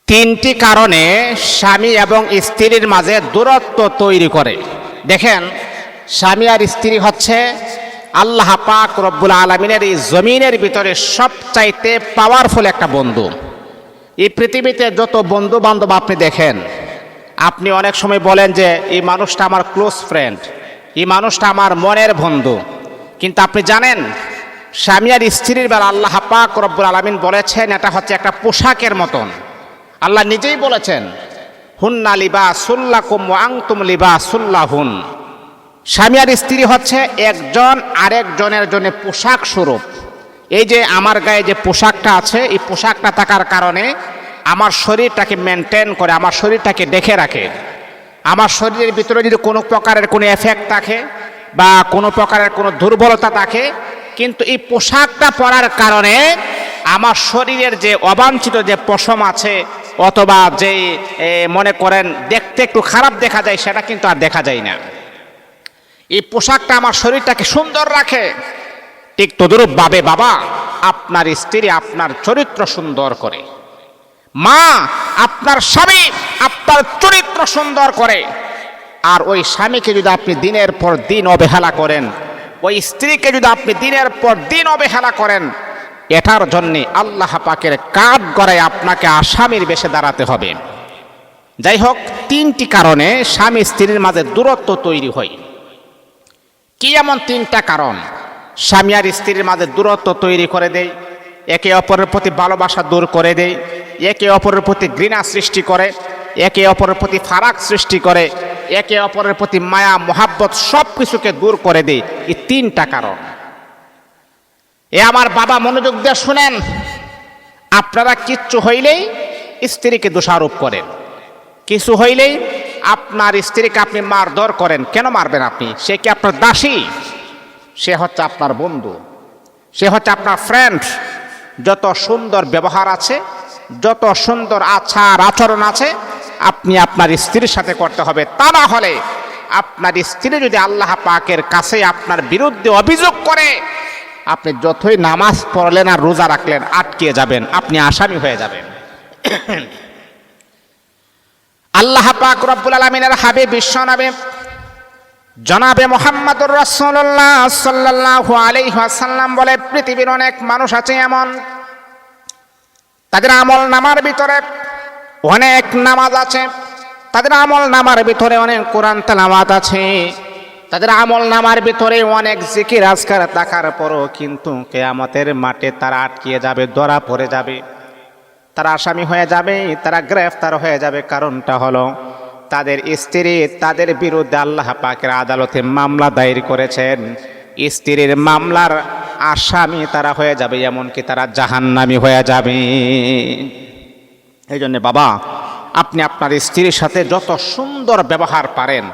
তিনটি কারণে স্বামী এবং স্ত্রীর মাঝে দূরত্ব তৈরি করে। দেখেন, স্বামী আর স্ত্রী হচ্ছে আল্লাহ পাক রব্বুল আলামিনের এই জমিনের ভিতরে সবচাইতে পাওয়ারফুল একটা বন্ধু। এই পৃথিবীতে যত বন্ধু বান্ধব আপনি দেখেন, আপনি অনেক সময় বলেন যে এই মানুষটা আমার ক্লোজ ফ্রেন্ড, এই মানুষটা আমার মনের বন্ধু। কিন্তু আপনি জানেন, স্বামী আর স্ত্রীর বেলা আল্লাহ পাক রব্বুল আলামিন বলেছেন এটা হচ্ছে একটা পোশাকের মতন। আল্লাহ নিজেই বলেছেন, হুন্না লিবাসুল্লাকুম ওয়া আনতুম লিবাসুল্লাহুন। স্বামী আর স্ত্রী হচ্ছে একজন আরেকজনের জন্য পোশাক স্বরূপ। এই যে আমার গায়ে যে পোশাকটা আছে, এই পোশাকটা থাকার কারণে আমার শরীরটাকে মেনটেন করে, আমার শরীরটাকে দেখে রাখে। আমার শরীরের ভিতরে যদি কোনো প্রকারের কোনো এফেক্ট থাকে বা কোনো প্রকারের কোনো দুর্বলতা থাকে, কিন্তু এই পোশাকটা পরার কারণে আমার শরীরের যে অবাঞ্ছিত যে পশম আছে অথবা যে মনে করেন দেখতে একটু খারাপ দেখা যায়, সেটা কিন্তু আর দেখা যায় না। এই পোশাকটা আমার শরীরটাকে সুন্দর রাখে। ঠিক তদুরূপভাবে বাবা, আপনার স্ত্রী আপনার চরিত্র সুন্দর করে, মা আপনার স্বামী আপনার চরিত্র সুন্দর করে। আর ওই স্বামীকে যদি আপনি দিনের পর দিন অবহেলা করেন, ওই স্ত্রীকে যদি আপনি দিনের পর দিন অবহেলা করেন, এটার জন্যে আল্লাহ পাকের কাঠ গড়ায় আপনাকে আসামির বেশে দাঁড়াতে হবে। যাই হোক, তিনটি কারণে স্বামী স্ত্রীর মাঝে দূরত্ব তৈরি হয়। কি এমন তিনটা কারণ স্বামী আর স্ত্রীর মাঝে দূরত্ব তৈরি করে দেয়? একে অপরের প্রতি ভালোবাসা দূর করে দেয়, একে অপরের প্রতি ঘৃণা সৃষ্টি করে, একে অপরের প্রতি ফারাক সৃষ্টি করে, একে অপরের প্রতি মায়া মোহাব্বত সব কিছুকে দূর করে দেয়। এই তিনটা কারণ। আমার বাবা, মনোযোগ দিয়ে শুনেন, আপনারা কিচ্ছু হইলেই স্ত্রীকে দোষারোপ করেন, কিছু হইলেই আপনার স্ত্রীকে আপনি মারধর করেন। কেন মারবেন আপনি? সে কি আপনার দাসী? সে হচ্ছে আপনার বন্ধু, সে হচ্ছে আপনার ফ্রেন্ড। যত সুন্দর ব্যবহার আছে, যত সুন্দর আচার আচরণ আছে, আপনি আপনার স্ত্রীর সাথে করতে হবে। তা না হলে আপনার স্ত্রী যদি আল্লাহ পাকের কাছে আপনার বিরুদ্ধে অভিযোগ করে, আপনি যতই নামাজ পড়লেন আর রোজা রাখলেন আটকে যাবেন, আপনি আসামি হয়ে যাবেন। আল্লাহ পাক রব্বুল আলামিনের হাবিব বিশ্বনবী জনাবে মুহাম্মদুর রাসূলুল্লাহ সাল্লাল্লাহু আলাইহি ওয়াসাল্লাম বলে, পৃথিবীর অনেক মানুষ আছে এমন, তাদের আমল নামার ভিতরে অনেক নামাজ আছে, তাদের আমল নামার ভিতরে অনেক কোরআন তেলাওয়াত আছে, তাদের আমল নামার ভিতরে অনেক জিকির আজকার থাকার পরও কিন্তু কিয়ামতের মাঠে তারা আটকিয়ে যাবে, ধরা পড়ে যাবে, তারা আসামি হয়ে যাবে, তারা গ্রেফতার হয়ে যাবে। কারণটা হলো তাদের স্ত্রী তাদের বিরুদ্ধে আল্লাহ পাকের আদালতে মামলা দায়ের করেছেন। স্ত্রীর মামলার আসামি তারা হয়ে যাবে, এমনকি তারা জাহান্নামী হয়ে যাবে। এই জন্য বাবা, আপনি আপনার স্ত্রীর সাথে যত সুন্দর ব্যবহার পারেন,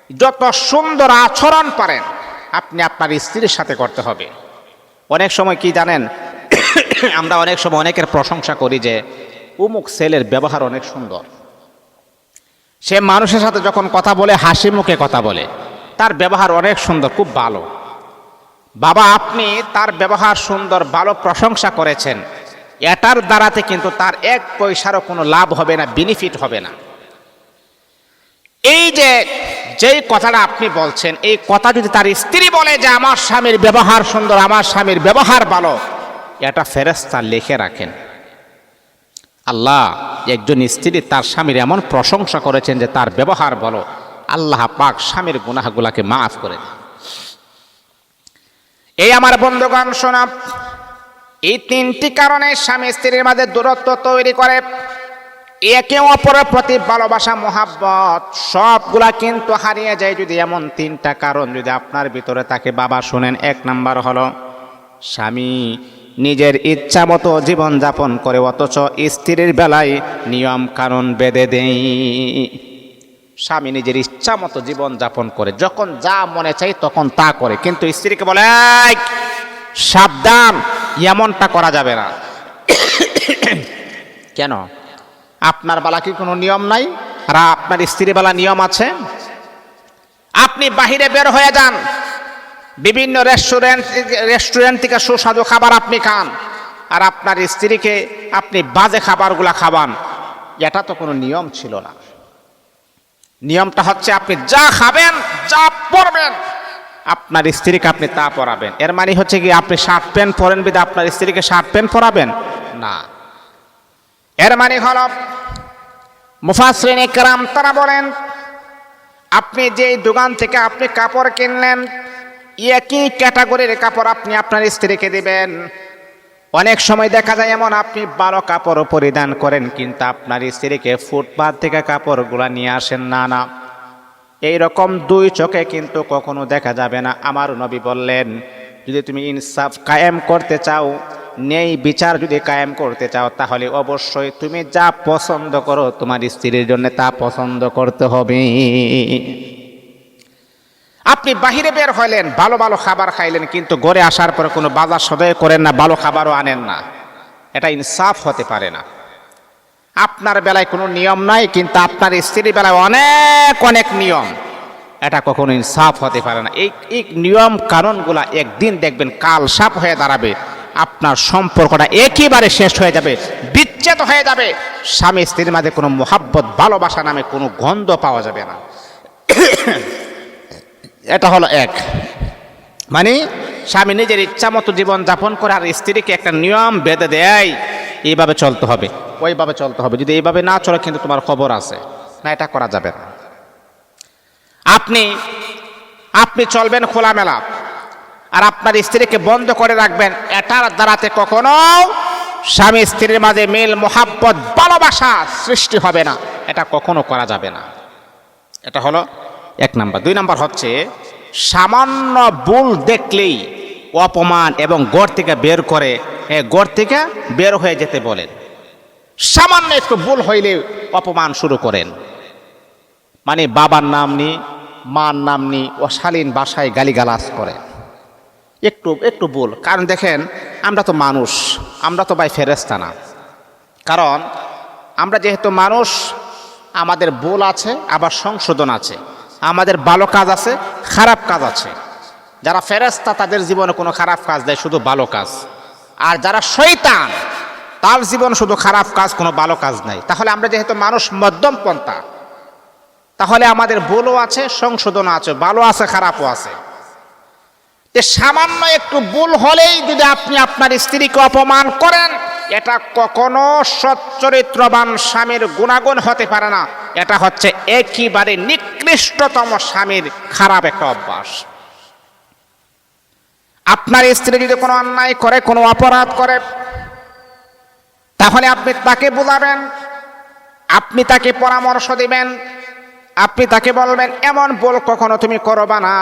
যত সুন্দর আচরণ পারেন, আপনি আপনার স্ত্রীর সাথে করতে হবে। অনেক সময় কি জানেন, আমরা অনেক সময় অনেকের প্রশংসা করি যে অমুক ছেলের ব্যবহার অনেক সুন্দর, সে মানুষের সাথে যখন কথা বলে হাসি মুখে কথা বলে, তার ব্যবহার অনেক সুন্দর, খুব ভালো। বাবা, আপনি তার ব্যবহার সুন্দর ভালো প্রশংসা করেছেন, এটার দ্বারাতে কিন্তু তার এক পয়সারও কোনো লাভ হবে না, বেনিফিট হবে না। এই যে যেই কথাটা আপনি বলছেন, এই কথা যদি তার স্ত্রী বলে যে আমার স্বামীর ব্যবহার সুন্দর, আমার স্বামীর ব্যবহার ভালো, এটা ফেরেশতা লিখে রাখেন। আল্লাহ একজন স্ত্রী তার স্বামীর এমন প্রশংসা করেছেন যে তার ব্যবহার ভালো, আল্লাহ পাক স্বামীর গুনাহগুলাকে মাফ করে দেন। এই আমার বন্ধুগণ শোনা, এই তিনটি কারণে স্বামী স্ত্রীর মাঝে দূরত্ব তৈরি করে। একে অপরের প্রতি ভালোবাসা মোহাব্বত সবগুলা কিন্তু হারিয়ে যায় যদি এমন তিনটা কারণ যদি আপনার ভিতরে থাকে। বাবা শুনেন, এক নাম্বার হলো স্বামী নিজের ইচ্ছা মতো জীবনযাপন করে, অথচ স্ত্রীর বেলায় নিয়ম কানুন বেঁধে দেয়। স্বামী নিজের ইচ্ছা মতো জীবনযাপন করে, যখন যা মনে চাই তখন তা করে, কিন্তু স্ত্রীকে বলে সাবধান, এমনটা করা যাবে না। কেন? আপনার বেলা কি কোনো নিয়ম নাই? আর আপনার স্ত্রীর বেলা নিয়ম আছে। আপনি বাহিরে বের হয়ে যান, বিভিন্ন রেস্টুরেন্ট থেকে সুস্বাদু খাবার আপনি খান, আর আপনার স্ত্রীকে আপনি বাজে খাবারগুলা খাওয়ান, এটা তো কোনো নিয়ম ছিল না। নিয়মটা হচ্ছে আপনি যা খাবেন, যা পরবেন, আপনার স্ত্রীকে আপনি তা পরাবেন। এর মানে হচ্ছে কি আপনি শার্ট প্যান্ট পরেন বিধে আপনার স্ত্রীকে শার্ট প্যান্ট পরাবেন না। এর মানে হল মুফাসসিরিন ইকরাম তারা বলেন, আপনি যেই দোকান থেকে আপনি কাপড় কিনলেন, একই ক্যাটাগরির কাপড় আপনি আপনার স্ত্রীকে দিবেন। অনেক সময় দেখা যায় এমন আপনি ভালো কাপড় পরিধান করেন, কিন্তু আপনার স্ত্রীকে ফুটপাত থেকে কাপড়গুলা নিয়ে আসেন না। এইরকম দুই চোখে কিন্তু কখনো দেখা যাবে না। আমার নবী বললেন, যদি তুমি ইনসাফ কায়েম করতে চাও, ন্যায় বিচার যদি কায়েম করতে চাও, তাহলে অবশ্যই তুমি যা পছন্দ করো তোমার স্ত্রীর জন্য তা পছন্দ করতে হবে। আপনি বাহিরে বের হইলেন, ভালো ভালো খাবার খাইলেন, কিন্তু ঘরে আসার পরে কোনো বাজার সদাই করেন না, ভালো খাবারও আনেন না, এটা ইনসাফ হতে পারে না। আপনার বেলায় কোনো নিয়ম নাই, কিন্তু আপনার স্ত্রীর বেলায় অনেক অনেক নিয়ম, এটা কখনো ইনসাফ হতে পারে না। এই নিয়ম কানুনগুলা একদিন দেখবেন কাল সাপ হয়ে দাঁড়াবে, আপনার সম্পর্কটা একেবারে শেষ হয়ে যাবে, বিচ্ছেদ হয়ে যাবে। স্বামী স্ত্রীর মাঝে কোনো মোহাব্বত ভালোবাসা নামে কোনো গন্ধ পাওয়া যাবে না। এটা হলো এক, মানে স্বামী নিজের ইচ্ছা মতো জীবন যাপন করে আর স্ত্রীকে একটা নিয়ম বেঁধে দেয়, এইভাবে চলতে হবে, ওইভাবে চলতে হবে। যদি এইভাবে না চলে কিন্তু তোমার খবর আছে না, এটা করা যাবে না। আপনি চলবেন খোলামেলা আর আপনার স্ত্রীকে বন্ধ করে রাখবেন, এটার দ্বারাতে কখনো স্বামী স্ত্রীর মাঝে মিল মোহাব্বত ভালোবাসা সৃষ্টি হবে না, এটা কখনো করা যাবে না। এটা হলো এক নাম্বার। দুই নাম্বার হচ্ছে সামান্য ভুল দেখলেই অপমান এবং ঘর থেকে বের করে, ঘর থেকে বের হয়ে যেতে বলেন। সামান্য একটু ভুল হইলে অপমান শুরু করেন, মানে বাবার নাম নি, মার নাম নি, অশালীন ভাষায় গালিগালাজ করে। একটু ভুল, কারণ দেখেন আমরা তো মানুষ, আমরা তো ভাই ফেরেশতা না। কারণ আমরা যেহেতু মানুষ, আমাদের ভুল আছে, আবার সংশোধন আছে, আমাদের ভালো কাজ আছে, খারাপ কাজ আছে। যারা ফেরেশতা তাদের জীবনে কোনো খারাপ কাজ দেয়, শুধু ভালো কাজ। আর যারা শয়তান তার জীবন শুধু খারাপ কাজ, কোনো ভালো কাজ নাই। তাহলে আমরা যেহেতু মানুষ মধ্যম পন্থা, তাহলে আমাদের ভুলও আছে, সংশোধন আছে, ভালো আছে, খারাপও আছে। সামান্য একটু ভুল হলেই যদি আপনি আপনার স্ত্রীকে অপমান করেন, এটা কখনো সচ্চরিত্রবান স্বামীর গুণাগুণ হতে পারে না। এটা হচ্ছে একেবারে নিকৃষ্টতম স্বামীর খারাপ একটা অভ্যাস। আপনার স্ত্রী যদি কোনো অন্যায় করে, কোনো অপরাধ করে, তাহলে আপনি তাকে বুঝাবেন, আপনি তাকে পরামর্শ দিবেন, আপনি তাকে বলবেন এমন ভুল কখনো তুমি করবা না,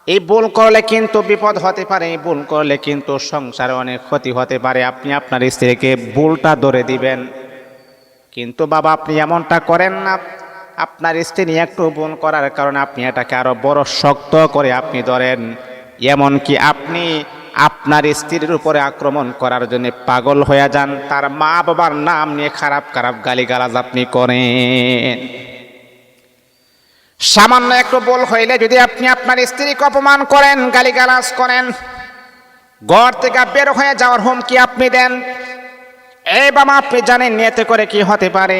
এই ভুল করলে কিন্তু বিপদ হতে পারে, এই ভুল করলে কিন্তু সংসারে অনেক ক্ষতি হতে পারে। আপনি আপনার স্ত্রীকে ভুলটা ধরে দিবেন। কিন্তু বাবা আপনি এমনটা করেন না, আপনার স্ত্রী একটু ভুল করার কারণে আপনি এটাকে আরো বড় শক্ত করে আপনি ধরেন, এমনকি আপনি আপনার স্ত্রীর উপরে আক্রমণ করার জন্য পাগল হয়ে যান, তার মা বাবার নাম নিয়ে খারাপ খারাপ গালিগালাজ আপনি করেন। সামান্য একটু ভুল হইলে যদি আপনি আপনার স্ত্রীকে অপমান করেন, গালিগালাজ করেন, ঘর থেকে বের হয়ে যাওয়ার হুমকি আপনি দেন, এই বাবা আপনি জানেন এতে করে কি হতে পারে?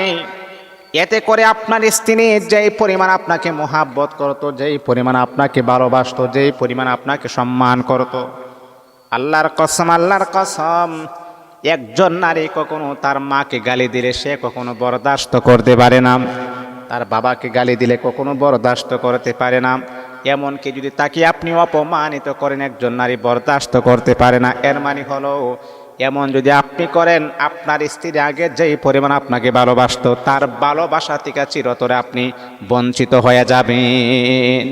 এতে করে আপনার স্ত্রী যেই পরিমাণ আপনাকে মোহাব্বত করতো, যেই পরিমাণ আপনাকে ভালোবাসতো, যেই পরিমাণ আপনাকে সম্মান করতো, আল্লাহর কসম, একজন নারী কখনো তার মাকে গালি দিলে সে কখনো বরদাস্ত করতে পারে না, তার বাবাকে গালি দিলে কখনো বরদাস্ত করতে পারে না। এমনকি যদি তাকে আপনি অপমানিত করেন, একজন নারী বরদাস্ত করতে পারে না। এর মানে হলো এমন যদি আপনি করেন, আপনার স্ত্রী আগে যেই পরিমাণ আপনাকে ভালোবাসতো, তার ভালোবাসা থেকে চিরতরে আপনি বঞ্চিত হয়ে যাবেন।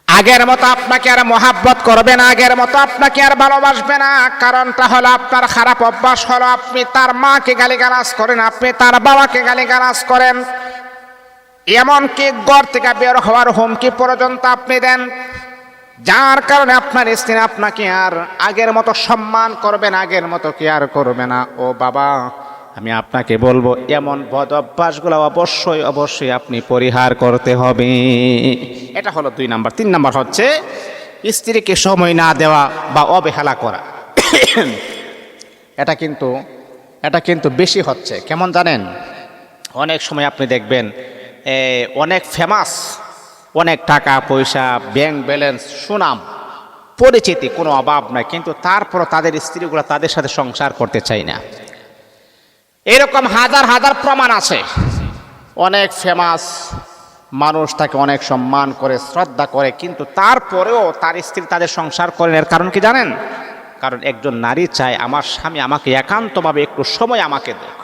আগের মতো আপনাকে আর মোহাব্বত করবে না, আগের মতো আপনাকে আর ভালোবাসবে না। কারণটা হলো আপনার খারাপ অভ্যাস হলো আপনি তার মাকে গালিগালাজ করেন, আপনি তার বাবাকে গালিগালাজ করেন, এমনকি ঘর থেকে বের হওয়ার হুমকি পর্যন্ত আপনি দেন, যার কারণে আপনার স্ত্রী আপনাকে আর আগের মতো সম্মান করবে না, আগের মতো কেয়ার করবে না। ও বাবা, আমি আপনাকে বলবো এমন বদ অভ্যাসগুলো অবশ্যই আপনি পরিহার করতে হবে। এটা হলো 2 নাম্বার। 3 নাম্বার হচ্ছে স্ত্রীকে সময় না দেওয়া বা অবহেলা করা। এটা কিন্তু এটা কিন্তু বেশি হচ্ছে। কেমন জানেন, অনেক সময় আপনি দেখবেন অনেক ফেমাস, অনেক টাকা পয়সা, ব্যাংক ব্যালেন্স, সুনাম, পরিচিতি, কোনো অভাব নাই, কিন্তু তারপরও তাদের স্ত্রীগুলো তাদের সাথে সংসার করতে চায় না। এরকম হাজার হাজার প্রমাণ আছে। অনেক ফেমাস মানুষ, তাকে অনেক সম্মান করে, শ্রদ্ধা করে, কিন্তু তারপরেও তার স্ত্রী তাদের সংসার করেন। এর কারণ কি জানেন? কারণ একজন নারী চায় আমার স্বামী আমাকে একান্তভাবে একটু সময় আমাকে দেখ,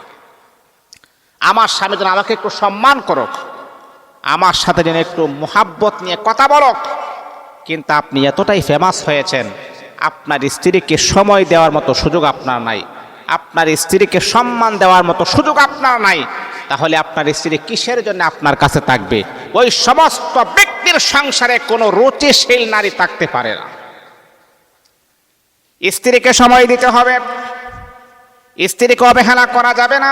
আমার স্বামী যেন আমাকে একটু সম্মান করুক, আমার সাথে যেন একটু মোহাব্বত নিয়ে কথা বলুক। কিন্তু আপনি এতটাই ফেমাস হয়েছেন, আপনার স্ত্রীকে সময় দেওয়ার মতো সুযোগ আপনার নাই, আপনার স্ত্রীকে সম্মান দেওয়ার মতো সুযোগ আপনার নাই। তাহলে আপনার স্ত্রী কিসের জন্য আপনার কাছে থাকবে? ওই সমস্ত ব্যক্তির সংসারে কোনো রুচিশীল নারী থাকতে পারে না। স্ত্রীকে সময় দিতে হবে, স্ত্রীকে অবহেলা করা যাবে না।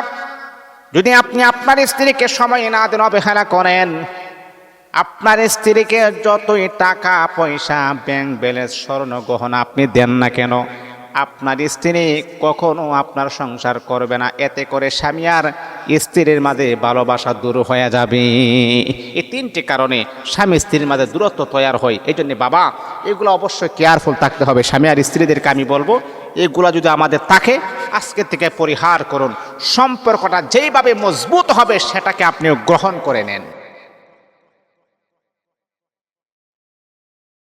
যদি আপনি আপনার স্ত্রীকে সময় না দেন, অবহেলা করেন, আপনার স্ত্রীকে যতই টাকা পয়সা, ব্যাংক ব্যালেন্স, স্বর্ণ গহনা আপনি দেন না কেন, আপনার স্ত্রী কখনো আপনার সংসার করবে না। এতে করে স্বামী আর স্ত্রীর মাঝে ভালোবাসা দূর হয়ে যাবে। এই তিনটি কারণে স্বামী স্ত্রীর মাঝে দূরত্ব তৈরি হয়। এই জন্য বাবা, এগুলো অবশ্যই কেয়ারফুল থাকতে হবে। স্বামী আর স্ত্রীদেরকে আমি বলবো, এগুলো যদি আমাদের থাকে, আজকে থেকে পরিহার করুন। সম্পর্কটা যেইভাবে মজবুত হবে সেটাকে আপনি গ্রহণ করে নেন।